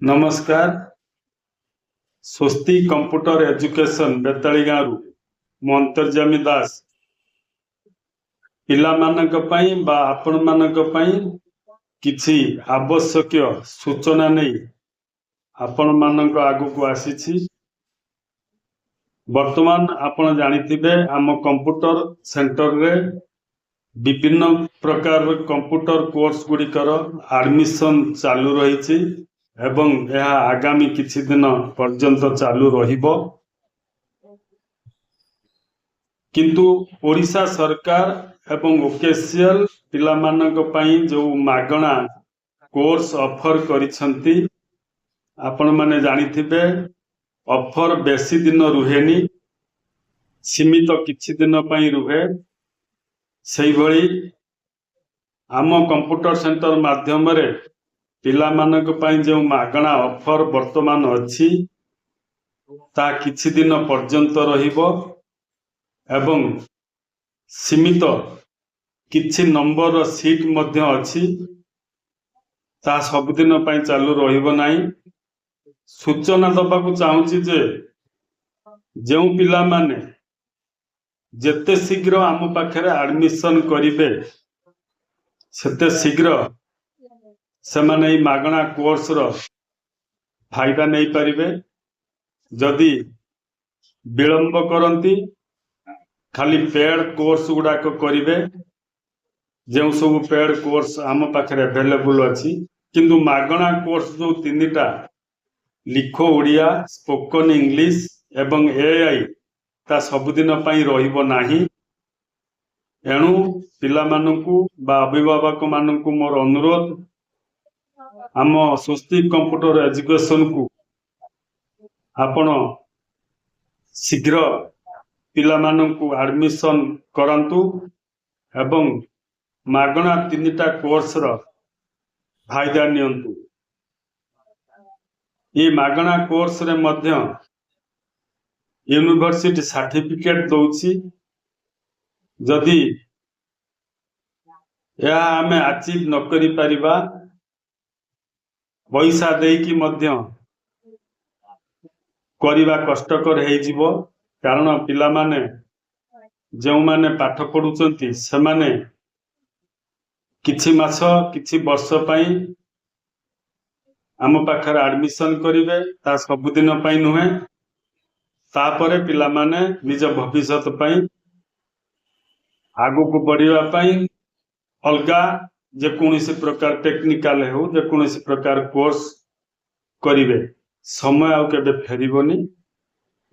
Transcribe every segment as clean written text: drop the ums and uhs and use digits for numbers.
नमस्कार। स्वस्ति computer education बेताली गाँव मु अंतर्जामी दास पिला मानक पई बा आपण मानक पई किछि आवश्यक सूचना नहीं आपण मानक आगु को आसीछि। वर्तमान आपण जानिथिबे आम कंप्यूटर सेंटर रे विभिन्न प्रकार कंप्यूटर कोर्स गुड़िकर एडमिशन चालू रही एवं यह आगामी किछि दिन पर्यंत चालू रहिबो। किंतु ओडिशा सरकार एवं ओकेसीएल पिला मानक पई जो मागणा कोर्स ऑफर करिसंती आपण माने जानिथिबे ऑफर बेसी दिन रुहेनी, सीमित किछि दिन पई रुहे। सेही भली आम कंप्यूटर सेंटर माध्यम रे पिला मानक पई जो मागणा ऑफर वर्तमान अछि ता किछि दिन पर्यंत रहिबो एवं सीमित किछि नंबर सीट मध्य अछि ता सब दिन पई चालू रहिबो नाही। सूचना दबाकू चाहूची जे जो पिला माने जेते शीघ्र आम पाखरे एडमिशन करिवे सेते शीघ्र से माने मागणा कोर्स रो फायदा नहीं पारिबे। जदि विलंब करंती खाली पेड कोर्स गुड़ाक करिवे जो सब पेड कोर्स आम पाखरे अवेलेबल अछि, किंतु मागणा कोर्स जो तीनटा लिखो ओडिया, स्पोकन इंग्लिश एवं एआई ता सब दिन पई रहिबो नाही। एणु पिला मानकू बा अभिभावक मानकू मोर अनुरोध आम स्वस्ति कंप्यूटर एजुकेशन को आपण शीघ्र पिला मानकू एडमिशन करंतु एवं मागणा तीनटा कोर्स रो फायदा नियंतु। ये मागणा कोर्स रे मध्य यूनिवर्सिटी सर्टिफिकेट दउची। जदि या हमें अचीव न करि परिबा पैसा देकी मध्य करिबा कष्टकर हे जीवो, कारण पिला माने जो माने पाठ पढुचंती से माने किछि मास किछि वर्ष पई आम पाखर एडमिशन करिवे ता सब दिन पई नुहे। तापरे पिला माने निज भविष्य पई आगु को बढ़िया पई अलगा जे कोनोसी प्रकार टेक्निकल हो जे कोनोसी प्रकार कोर्स करिवे समय आउ केबे फेरिबोनी।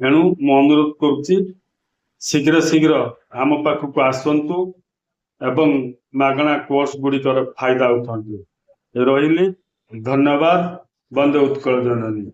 एणु मु अनुरोध करुची शीघ्र शीघ्र आम पाखक आसंतु एवं मागणा कोर्स गुड़िकर फायदा उठातु। रहिली, धन्यवाद। वंदे उत्कल जननी।